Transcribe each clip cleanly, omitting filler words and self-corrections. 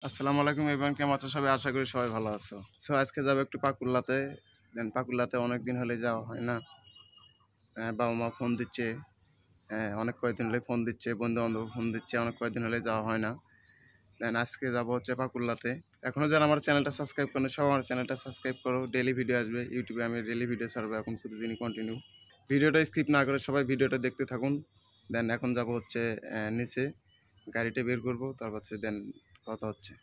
আসসালামু আলাইকুম এবং কেমন আছো সবাই? আশা করি সবাই ভালো আছো। সো আজকে যাবো একটু পাকুড়লাতে। পাকুড়লাতে অনেকদিন হলে যাওয়া হয় না। বাবা মা ফোন দিচ্ছে, অনেক কয়েকদিন হলে ফোন দিচ্ছে, বন্ধু বান্ধব ফোন দিচ্ছে, অনেক কয়েকদিন হলে যাওয়া হয় না। আজকে যাবো হচ্ছে পাকুড়লাতে। এখনও যারা আমার চ্যানেলটা সাবস্ক্রাইব করেন সব আমার চ্যানেলটা সাবস্ক্রাইব করো। ডেলি ভিডিও আসবে ইউটিউবে, আমি ডেলি ভিডিও ছাড়বো এখন প্রতিদিনই কন্টিনিউ। ভিডিওটা স্কিপ না করে সবাই ভিডিওটা দেখতে থাকুন। এখন যাবো হচ্ছে নিচে, গাড়িটা বের করবো, তারপর হচ্ছে কথা হচ্ছে।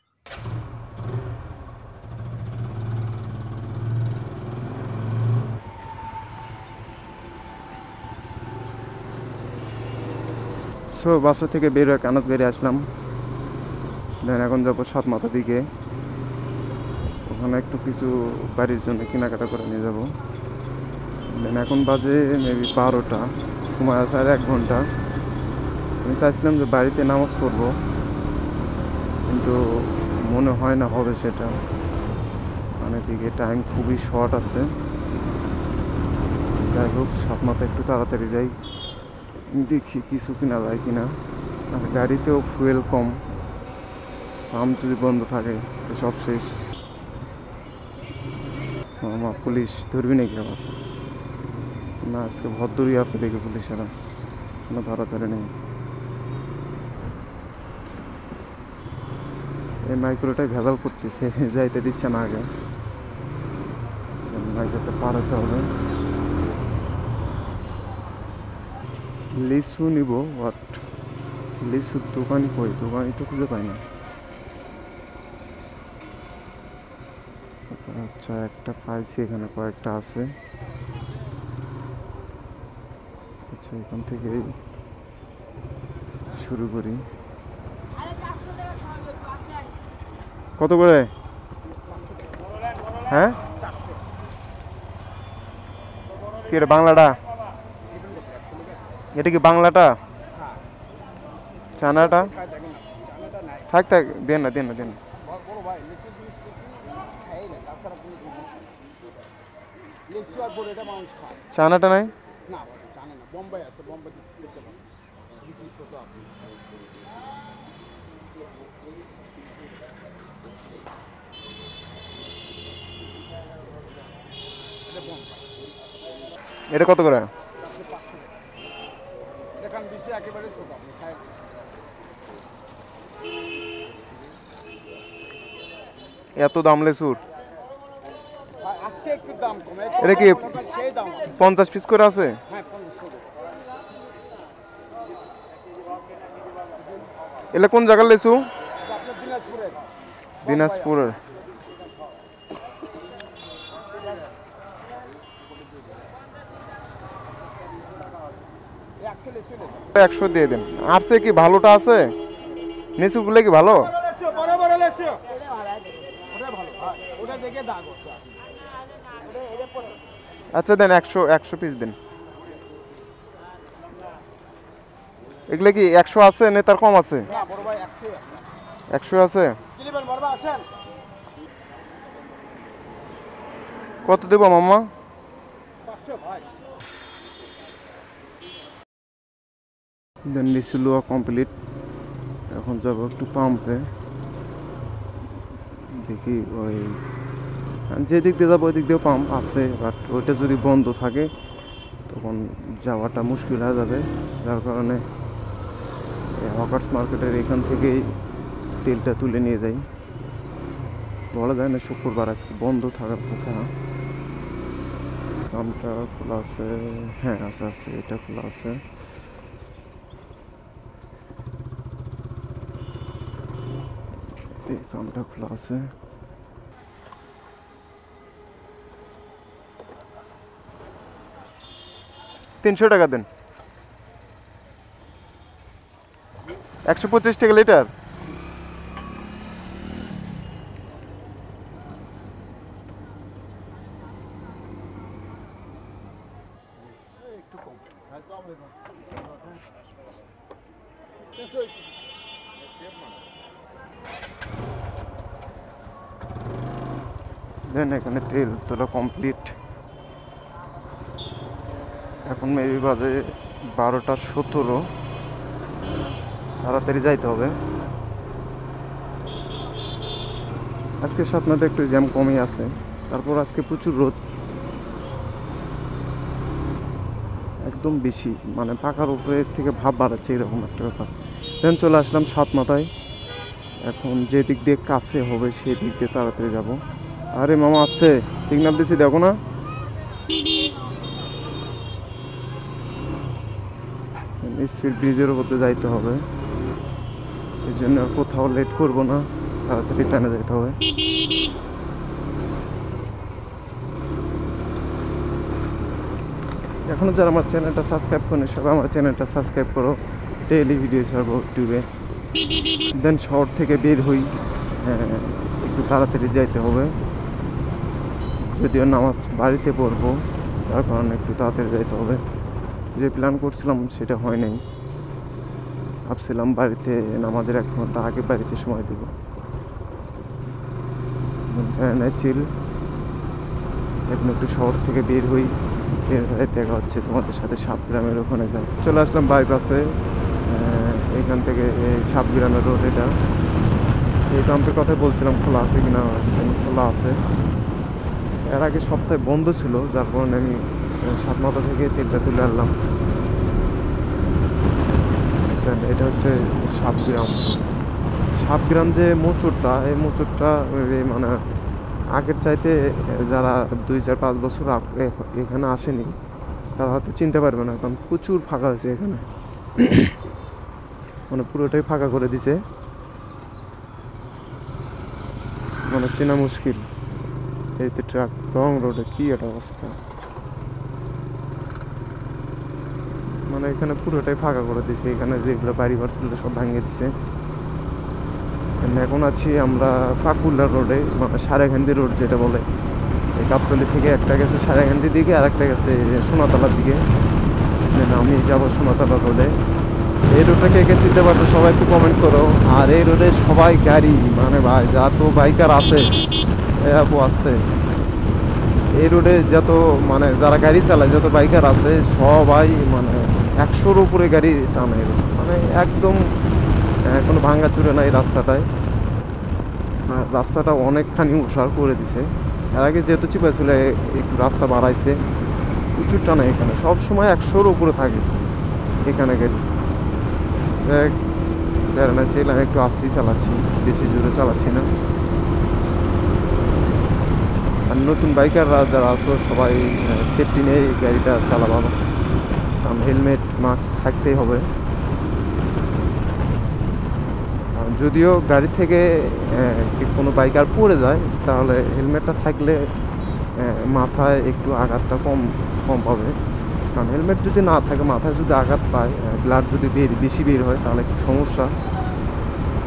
সো বাসা থেকে বের হয়ে কানাজ বেরিয়ে আসলাম। এখন যাবো সাতমাথার দিকে, ওখানে একটু কিছু বাড়ির জন্য কেনাকাটা করে নিয়ে যাবো। এখন বাজে মেবি 12টা, সময় আছে আর 1 ঘন্টা। আমি চাইছিলাম যে বাড়িতে নামাজ পড়বো, কিন্তু মনে হয় না হবে সেটা। মানে দিকে টাইম খুবই শর্ট আছে। যাই হোক, সাতমাথা একটু তাড়াতাড়ি যাই, দেখি কিছু কিনা যায় কিনা। আর গাড়িতেও ফুয়েল কম, পাম্প যদি বন্ধ থাকে তো সব শেষ। আমার পুলিশ ধরবি নাকি আবার? না, আজকে ভদ্রই আছে দেখে পুলিশেরা, কোনো ধরাধরে নেই। এই মাইক্রোটাই ভেজাল করতেছে, যাইতে দিচ্ছে না আগে। মাইক্রোতে পার হতে হবে। লিচু নিব, বাট লিচুর দোকানই কই? দোকানই তো খুঁজে পাই না। আচ্ছা, একটা পাইছি, এখানে কয়েকটা আছে। আচ্ছা, এখান থেকেই শুরু করি। কত করে? হ্যাঁ, কি এটা বাংলাটা? এটা কি বাংলাটা? চানাটা থাক থাক, দেন না দেন না দেন। চানাটা নাই? এটা কত করে? এত দাম লেচুর? এটা কি 50 পিস করে আছে? এলে কোন জায়গার লেচু? দিনাজপুরের। একশো দিয়ে দেন। আর সে কি ভালোটা আছে? নিচুগুলো কি ভালো? আচ্ছা দেন, 100 পিস দেন। এগুলো কি 100 আছে না তার কম আছে? 100 আছে। কত দেব মাম্মা? দেন লিচু লওয়া কমপ্লিট। এখন যাবো একটু পাম্পে, দেখি ওই যে দিক দিয়ে যাবো ওই দিক দিয়েও পাম্প আছে, বাট ওইটা যদি বন্ধ থাকে তখন যাওয়াটা মুশকিল হয়ে যাবে। যার কারণে হকার্স মার্কেটের এখান থেকেই তেলটা তুলে নিয়ে যাই। বলা যায় না, শুক্রবার আজকে বন্ধ থাকার কথা। পাম্পটা খোলা আছে, হ্যাঁ আছে আছে, এটা খোলা আছে। এই পাম্পটা খোলা আছে। $300 দেন। 125 টাকা লিটার। দেন এখানে তেল তোলা কমপ্লিট। এখন মেবি বাজে 12টা 17, তাড়াতাড়ি যাইতে হবে। আজকে সাতনাতে একটু জ্যাম কমই আছে, তারপর আজকে প্রচুর রোদ, একদম বেশি, মানে পাকার উপরে থেকে ভাব বাড়াচ্ছে এরকম একটা ব্যাপার। দেন চলে আসলাম সাত মাথায়। এখন যে দিক দিয়ে কাছে হবে সেই দিক দিয়ে তাড়াতাড়ি যাব। আরে মামা আসতে সিগন্যাল দিছি, দেখো না? স্পিড ব্রিজের উপর দিয়ে যাইতে হবে, এই জন্য আর কোথাও লেট করবো না, তাড়াতাড়ি টানে যেতে হবে। এখনও যারা আমার চ্যানেলটা সাবস্ক্রাইব করেনি সবাই আমার চ্যানেলটা সাবস্ক্রাইব করো, ডেইলি ভিডিও ছাড়বো ইউটিউবে। দেন শহর থেকে বের হই, একটু তাড়াতাড়ি যাইতে হবে, যদিও নামাজ বাড়িতে পড়বো, তার কারণে একটু তাড়াতাড়ি যাইতে হবে। যে প্ল্যান করছিলাম সেটা হয় নাই, ভাবছিলাম বাড়িতে নামাজের 1 ঘন্টা আগে বাড়িতে সময় দেব। চিল, এখন একটু শহর থেকে বের হই, বের হয়ে দেখা হচ্ছে তোমাদের সাথে সাতগ্রামের ওখানে যাই। চলে আসলাম বাইপাসে, এখান থেকে সাতগ্রামের রোড এটা। এই পাম্পের কথা বলছিলাম খোলা আছে কিনা, খোলা আছে। এর আগে সপ্তাহে বন্ধ ছিল, যার কারণে আমি সাতমাথা থেকে তেলটা তুলে আনলাম। এটা হচ্ছে সাতগ্রাম। সাতগ্রাম যে মোচরটা, এই মোচরটা মানে আগের চাইতে যারা 2-4-5 বছর এখানে আসেনি তারা হয়তো চিনতে পারবে না, কারণ প্রচুর ফাঁকা হয়েছে এখানে, মানে পুরোটাই ফাঁকা করে দিছে, মানে চেনা মুশকিল। এই তো ট্রাক লং রোডে কি একটা অবস্থা, মানে এখানে পুরোটাই ফাঁকা করে দিছে, এখানে যেগুলো বাড়ি ঘর ছিল সব ভাঙিয়ে দিছে। এখন আছি আমরা পাকুল্লা রোডে, মানে সারেঘান্দি রোড যেটা বলে। এই গাবতলী থেকে একটা গেছে সারেঘান্দির দিকে, আর একটা গেছে সোনাতলার দিকে। আমি যাবো সোনাতলা রোডে। এই রোডটা কে কে চিনতে পারছো সবাই একটু কমেন্ট করো। আর এই রোডে সবাই গাড়ি, মানে ভাই যত বাইকার আছে আপু আসতে, এই রোডে যত মানে যারা গাড়ি চালায়, যত বাইকার আছে সবাই মানে 100-র উপরে গাড়ি টানে, মানে একদম কোনো ভাঙ্গা চুরে নাই রাস্তাটায়। আর রাস্তাটা অনেকখানি উসার করে দিছে, এর আগে যেহেতু চিপা ছিল একটু রাস্তা বাড়াইছে, প্রচুর টানা এখানে সব সময় 100-র উপরে থাকে এখানে গাড়ি। না চাইলাম একটু আস্তেই চালাচ্ছি, বেশি জোরে চালাচ্ছি না। আর নতুন বাইকাররা যারা আছো সবাই সেফটি নিয়ে গাড়িটা চালাবো, কারণ হেলমেট মাস্ক থাকতেই হবে। যদিও গাড়ি থেকে কোনো বাইকার পড়ে যায় তাহলে হেলমেটটা থাকলে মাথায় একটু আঘাতটা কম কম পাবে, কারণ হেলমেট যদি না থাকে মাথায় যদি আঘাত পায়, ব্লাড যদি বেশি বের হয় তাহলে একটু সমস্যা।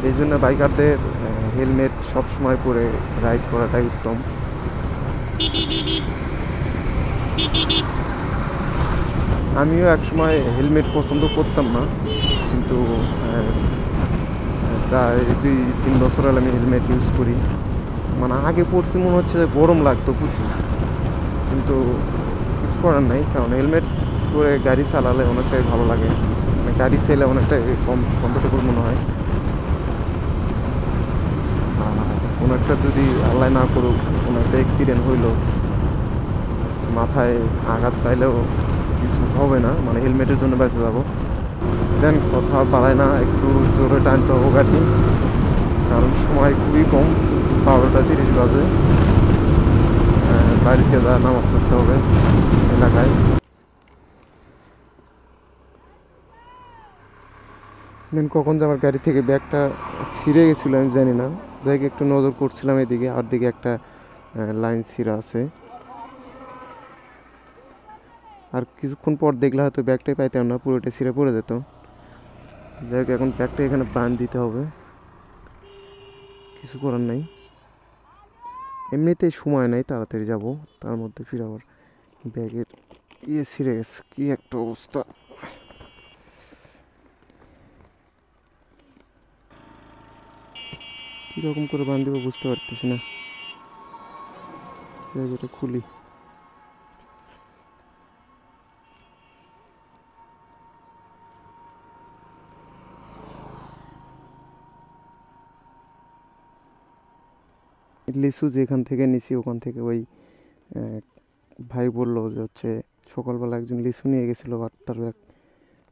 এই জন্য বাইকারদের হেলমেট সবসময় পরে রাইড করাটাই উত্তম। আমিও একসময় হেলমেট পছন্দ করতাম না, কিন্তু প্রায় 2-3 বছর হলে আমি হেলমেট ইউজ করি। মানে আগে পড়ছি মনে হচ্ছে গরম লাগতো প্রচুর, কিন্তু কিছু করার নাই, কারণ হেলমেট পরে গাড়ি চালালে অনেকটাই ভালো লাগে, মানে গাড়ি চাইলে অনেকটাই কমফোর্টেবল মনে হয়। কোনো একটা যদি আল্লাহ না করুক কোনো একটা অ্যাক্সিডেন্ট হইলো, মাথায় আঘাত পাইলেও কিছু হবে না, মানে হেলমেটের জন্য বেঁচে যাবো। দেন কথা পারায় না, একটু জোরে টানতে হবে গাড়ি, কারণ সময় খুবই কম, 12টা 30 বাজে। বাড়িতে যা নামাজ পড়তে হবে এলাকায়। দেন কখন যে আমার গাড়ি থেকে ব্যাগটা ছিঁড়ে গেছিলো আমি জানি না, জায়গায় একটু নজর করছিলাম এদিকে, আর দিকে একটা লাইন ছিঁড়া আছে। আর কিছুক্ষণ পর দেখলে হয়তো ব্যাগটাই পাইতাম না, পুরোটা ছিঁড়ে পড়ে যেত। যাই হোক এখন ব্যাগটা এখানে বাঁধ দিতে হবে, কিছু করার নাই। এমনিতেই সময় নাই, তাড়াতাড়ি যাব, তার মধ্যে ফির আবার ব্যাগের ছিঁড়ে গেছে, কি একটা অবস্থা। কীরকম করে বাঁধ দিব বুঝতে পারতেছি না, জায়গাটা খুলি। লিচু যেখান থেকে নিছি ওখান থেকে ওই ভাই বললো যে হচ্ছে সকালবেলা একজন লিচু নিয়ে গেছিলো, বাট তার ব্যাগ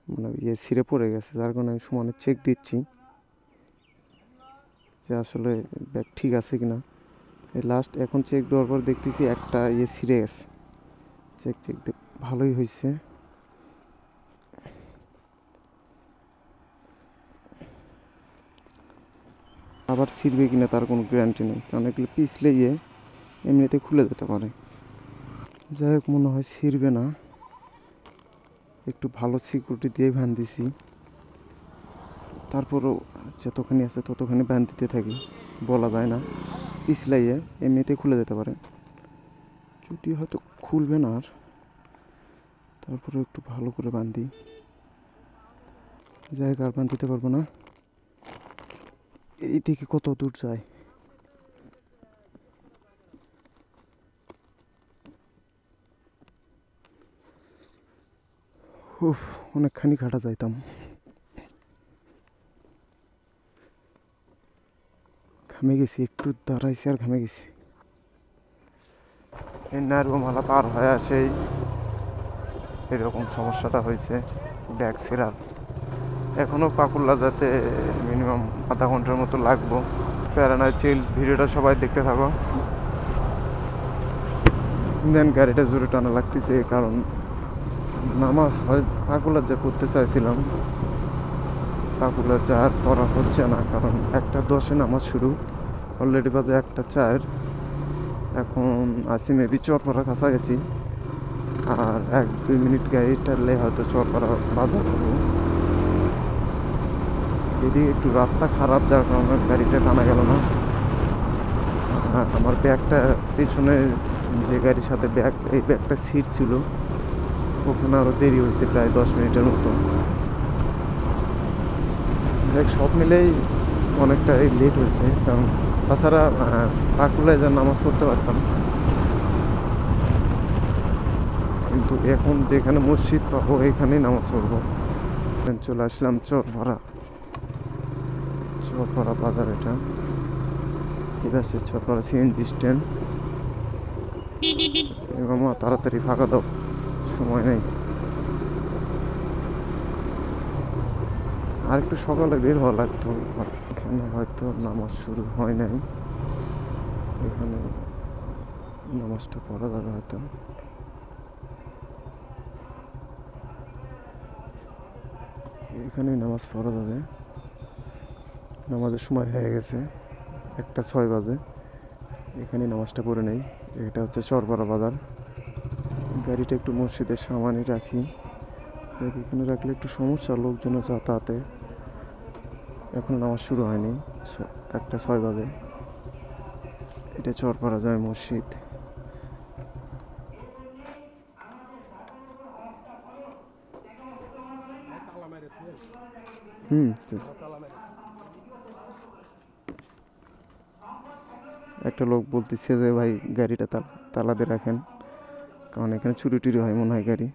মানে ইয়ে ছিঁড়ে পড়ে গেছে, যার কারণে আমি সমানে চেক দিচ্ছি যে আসলে ব্যাগ ঠিক আছে কিনা। এই লাস্ট এখন চেক দেওয়ার পর দেখতেছি একটা ইয়ে ছিঁড়ে গেছে। চেক ভালোই হয়েছে। আবার ছিঁড়বে কিনা তার কোনো গ্যারান্টি নেই, কারণ এগুলো পিছলে গিয়ে এমনিতে খুলে যেতে পারে। যাই হোক, মনে হয় ছিঁড়বে না। একটু ভালো সিকিউরিটি দিয়ে ভ্যান দিছি, তারপরও যতখানি আছে ততখানি ভ্যান দিতে থাকি। বলা যায় না, পিছলাইয়ে এমনিতে খুলে যেতে পারে। চুটি হয়তো খুলবে না আর, তারপরে একটু ভালো করে বান্ধি। যাই হোক, আর বান্ধিতে পারবো না। এই দিকে কত দূর যায়। উফ, অনেকখানি ঘাটা যাইতাম। ঘামে গেছি, একটু দাঁড়াইছি আর ঘামে গেছি। এই নারুমালা পার হয়ে আসেই এরকম সমস্যাটা হয়েছে, ব্যাগ ছেঁড়ার। এখনও পাকুল্লা যেতে মিনিমাম আধা ঘন্টার মতো লাগবো। প্যারানার চিল ভিডিওটা সবাই দেখতে থাকো। দেন গাড়িটা জোরে টানা লাগতেছে, কারণ নামাজ হয় পাকুল্লা যা করতে চাইছিলাম, পাকুল্লা যা আর করা হচ্ছে না, কারণ 1:10 নামাজ শুরু, অলরেডি বাজে 1:04। এখন আসি মেবি চরপাড়া কাছাকাছি, আর 1-2 মিনিট গাড়ি টানলে হয়তো চরপাড়া বাজার করবো। এদিকে একটু রাস্তা খারাপ, যার কারণে গাড়িটা টানা গেল না। আমার ব্যাগটা পেছনে যে গাড়ির সাথে এই ব্যাগটা সিট ছিল, ওখানে আরও দেরি হয়েছে প্রায় 10 মিনিটের মতো। দেখ, সব মিলেই অনেকটা লেট হয়েছে, কারণ তাছাড়া পাকুলায় যা নামাজ পড়তে পারতাম, কিন্তু এখন যেখানে মসজিদ পাবো এখানেই নামাজ পড়বো। চলে আসলাম চরপাড়া বাজার। এটা ঠিক আছে, চরপাড়া সিএনজি স্ট্যান্ড। মামা তাড়াতাড়ি ফাঁকা দাও, সময় নেই। আর একটু সকালে বের হওয়া লাগতো। এখানে হয়তো নামাজ শুরু হয় নাই, এখানে নামাজটা পড়া যাবে হয়তো। এখানেই নামাজ পড়া যাবে। নামাজের সময় হয়ে গেছে, 1:06 বাজে। এখানে নামাজটা পড়ে নেই। এটা হচ্ছে চরপাড়া বাজার। গাড়িটা একটু মসজিদের সামনে রাখি, এখানে রাখলে একটু সমস্যা লোকজনের যাতায়াতে। এখন নামাজ শুরু হয়নি, 1:06 বাজে। এটা চরপাড়া যায় মসজিদ। একটা লোক বলতেছে যে ভাই গাড়িটা তালা দিয়ে রাখেন, কারণ এখানে চুরি টুরি হয় মনে হয় গাড়ি।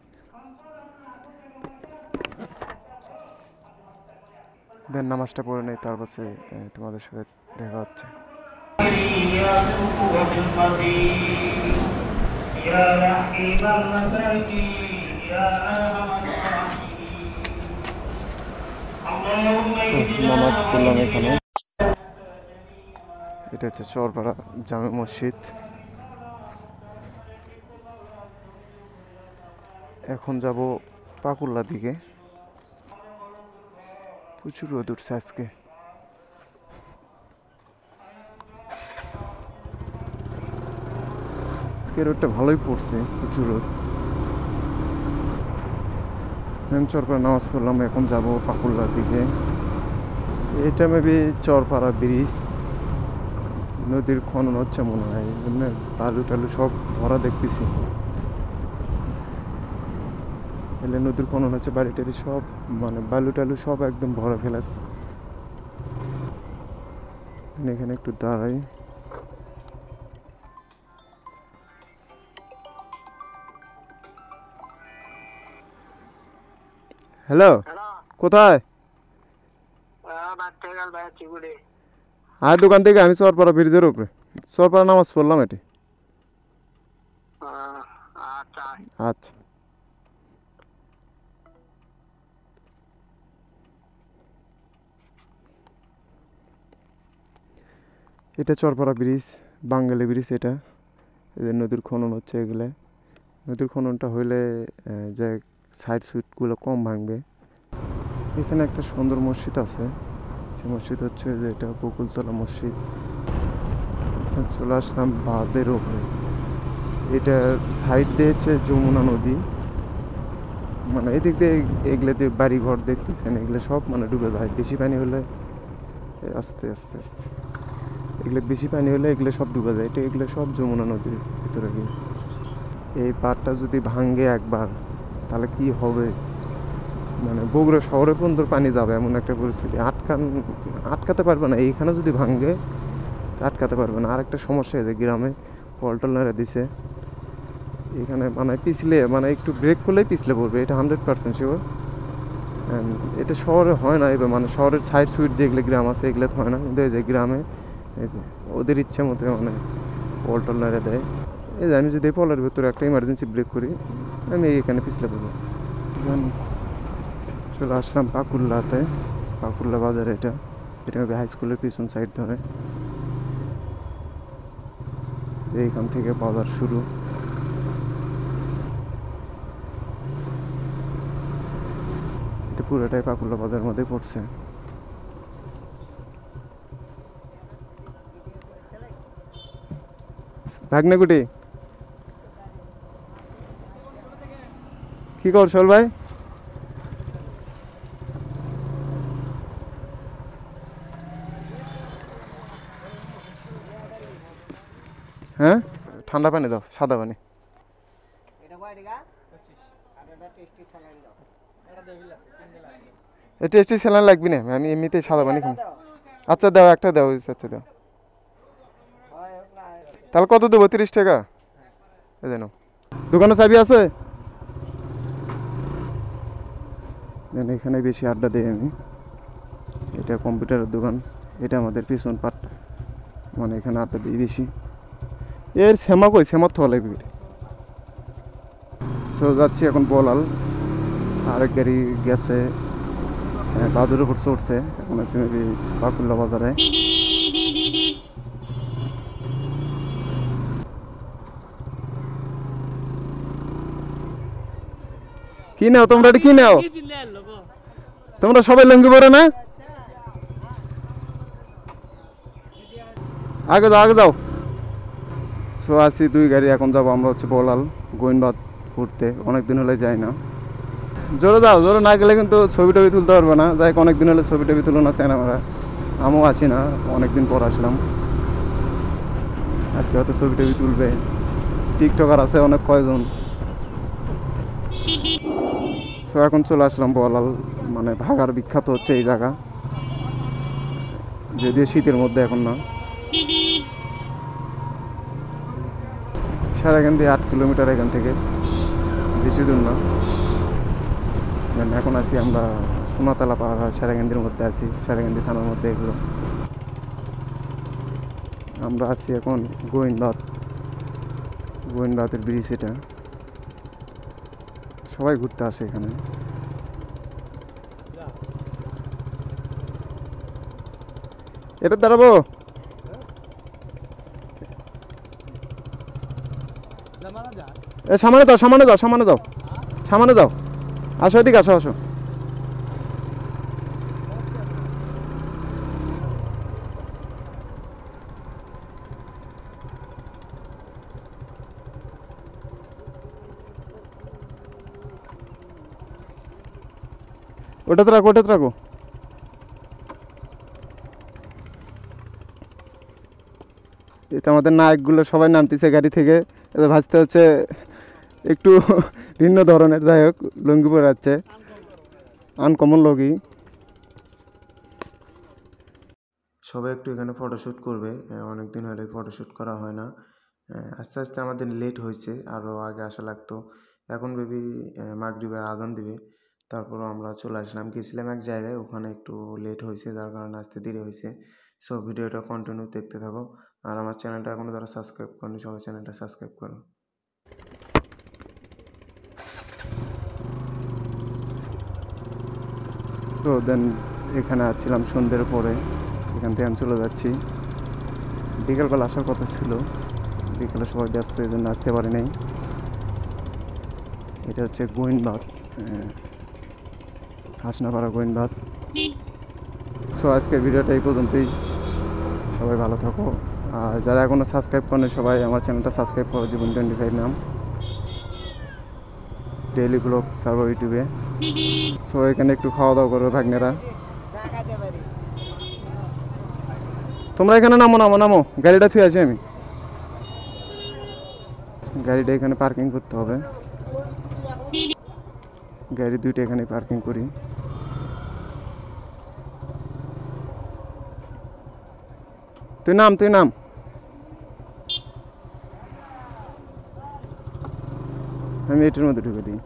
দেন নামাজটা পড়ে নেই, তারপর তোমাদের সাথে দেখা হচ্ছে। নামাজ পড়লাম এখানে। এটা হচ্ছে চরপাড়া জামে মসজিদ। এখন যাব পাকুল্লা দিকে। প্রচুর রোদ উঠছে আজকে। রোদটা ভালোই পড়ছে, প্রচুর রোদ। চরপাড়া নামাজ পড়লাম, এখন যাব পাকুল্লার দিকে। এটা মেবি চরপাড়া ব্রিজ। নদীর খনন হচ্ছে মনে হয়, বালু টালু সব ভরা দেখতেছি। এলে নদীর খনন হচ্ছে, বাড়ি টাড়ি সব মানে বালু টালু সব একদম ভরা ফেলাছে। এখানে একটু দাঁড়াই। হ্যালো, কোথায়? আর দোকান থেকে আমি চরপাড়া ব্রিজের উপরে। সরপাড়া নামাজ পড়লাম এটি। আচ্ছা। আচ্ছা। এটা চরপাড়া ব্রিজ, বাঙ্গালী ব্রিজ এটা। এদের নদীর খনন হচ্ছে এগুলো। নদীর খননটা হইলে যে সাইড সুইটগুলো কম ভাঙবে। এখানে একটা সুন্দর মসজিদ আছে, সে মসজিদ হচ্ছে যে এটা বকুলতলা মসজিদ। চলে আসলাম বাঁধের ওপরে। এটার সাইড দিয়ে হচ্ছে যমুনা নদী, মানে এদিক দিয়ে এগুলো যে বাড়ি ঘর দেখতেছেন এগুলো সব মানে ডুবে যায় বেশি পানি হলে। আস্তে আস্তে আস্তে এগুলো বেশি পানি হলে এগুলো সব ডুবে যায়। এটা এগুলো সব যমুনা নদীর ভিতরে গিয়ে। এই পাড়টা যদি ভাঙে একবার তাহলে কি হবে, মানে বগুড়া শহরে পর্যন্ত পানি যাবে এমন একটা পরিস্থিতি। আটকাতে পারবে না, এইখানে যদি ভাঙে আটকাতে পারবে না। আর একটা সমস্যা হয়েছে গ্রামে, পল্টল নেড়ে দিছে এখানে, মানে পিছলে মানে একটু ব্রেক করলেই পিছলে পড়বে, এটা 100% শিওর। এটা শহরে হয় না, এবার মানে শহরের সাইড সুইড যেগুলো গ্রাম আছে এগুলো হয় না, কিন্তু এই যে গ্রামে এই যে ওদের ইচ্ছা মতো মানে পল্টল নেড়ে দেয়। এই যে আমি যদি এই পলের ভেতরে একটা ইমার্জেন্সি ব্রেক করি আমি এখানে পিছলে পড়বো। চলে আসলাম পাকুল্লাতে, পাকুল্লা বাজার। এটা এটা হাই স্কুলের পিছন সাইড ধরে এইখান থেকে বাজার শুরু। এটা পুরোটাই পাকুল্লা বাজার মধ্যে পড়ছে। ভাগ্নেকুটি কি কর শোল ভাই? হ্যাঁ, ঠান্ডা পানি দাও, সাদা পানি। টেস্টি স্যালাইন লাগবে না, আমি এমনিতেই সাদা পানি খাই। আচ্ছা দাও, একটা দাও। আচ্ছা দাও। তাহলে কত দেবো? 30 টাকা। এই জানো দোকানে চাবি আছে? এখানে বেশি আড্ডা দিই আমি। এটা কম্পিউটারের দোকান, এটা আমাদের পিছন পাট, মানে এখানে আড্ডা দিই বেশি। এর শ্যামা কই, শ্যামার তো লাগবে। সো যাচ্ছি এখন বলাল, আরেক গাড়ি গেছে বাদুর উপর চড়ছে, এখন আছে মেবি পাকুল্লা বাজারে। কি নাও তোমরা, কি নাও তোমরা? সবাই লুঙ্গি পরে না? আগে যাও, আগে যাও। সো আছি দুই গাড়ি, এখন যাবো আমরা হচ্ছে বলাল গোয়েনবাদ ঘুরতে, অনেকদিন হলে যাই না। জোরে যাও, জোরে না গেলে কিন্তু ছবি টবি তুলতে পারবে না। যাই অনেকদিন হলে ছবি টবি তুলো না আমরা, আমিও আছি না, অনেকদিন পর আসলাম। আজকে হয়তো ছবি টবি তুলবে, টিকটকার আছে অনেক কয়জন। সো এখন চলে আসলাম বলাল, মানে ভাগার বিখ্যাত হচ্ছে এই জায়গা, যদিও শীতের মধ্যে এখন না। সারাগান্ধি 8 কিলোমিটার এখান থেকে, বেশি দূর না। এখন আছি আমরা সোনাতলা পাহাড় হয় সারাগান্দির মধ্যে আছি, সারাগান্ধি থানার মধ্যে এগুলো। আমরা আছি এখন গোয়েনবাদ, গোয়েনবাদের ব্রিজ। এটা সবাই ঘুরতে আসে এখানে। এটা দাঁড়াবো, সামনে দাও, সামনে দাও, সামনে দাও, সামনে দাও। আসো এদিকে, আসো আসো। ওটাতে রাখো, ওটাতে রাখো। এটা আমাদের নায়কগুলো সবাই নামতেছে গাড়ি থেকে, এটা ভাজতে হচ্ছে একটু ভিন্ন ধরনের। যাই হোক, লুঙ্গি পরে যাচ্ছে, আনকমন লগই। সবাই একটু এখানে ফটোশ্যুট করবে, অনেক দিন হলে ফটোশ্যুট করা হয় না। আস্তে আস্তে আমাদের লেট হয়েছে, আরও আগে আসা লাগতো। এখন বেবি মাগরিবের আজান দিবে, তারপরও আমরা চলে আসলাম। গেছিলাম এক জায়গায়, ওখানে একটু লেট হয়েছে, যার কারণে আসতে দেরি হয়েছে। সো ভিডিওটা কন্টিনিউ দেখতে থাকো। আর আমার চ্যানেলটা এখনও যারা সাবস্ক্রাইব করেনি সবাই চ্যানেলটা সাবস্ক্রাইব করো। তো দেন এখানে আসছিলাম সন্ধ্যের পরে, এখান থেকে আমি চলে যাচ্ছি। বিকেলবেলা আসার কথা ছিল, বিকেলে সবাই ব্যস্ত, এই জন্য আসতে পারি নাই। এটা হচ্ছে গোয়েনবাদ, হাসনাপাড়া গোয়েনবাদ। সো আজকের ভিডিওটা এই পর্যন্তই। সবাই ভালো থাকো, আর যারা এখনও সাবস্ক্রাইব করেন সবাই আমার চ্যানেলটা সাবস্ক্রাইব করো। জীবন 25 নাম, ডেইলি ব্লগ সার্ভার ইউটিউবে। সো এখানে একটু খাওয়া দাওয়া করবে ভাগ্নেরা। তোমরা এখানে নামো নামো নামো, গাড়িটা থুয়ে আছি আমি। গাড়িটা এখানে পার্কিং করতে হবে, গাড়ি দুইটা এখানে পার্কিং করি। তুই নাম, তুই নাম। আমি এটার মধ্যে ঢুকে দিই।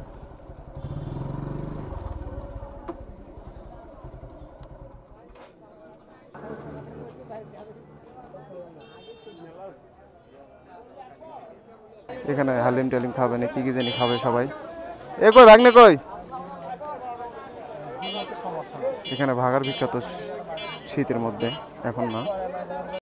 এখানে হালিম টালিম খাবে না, কি কি জানি খাবে সবাই। এ কই ভাগ্নে কই? এখানে ভাগার বিখ্যাত শীতের মধ্যে, এখন না।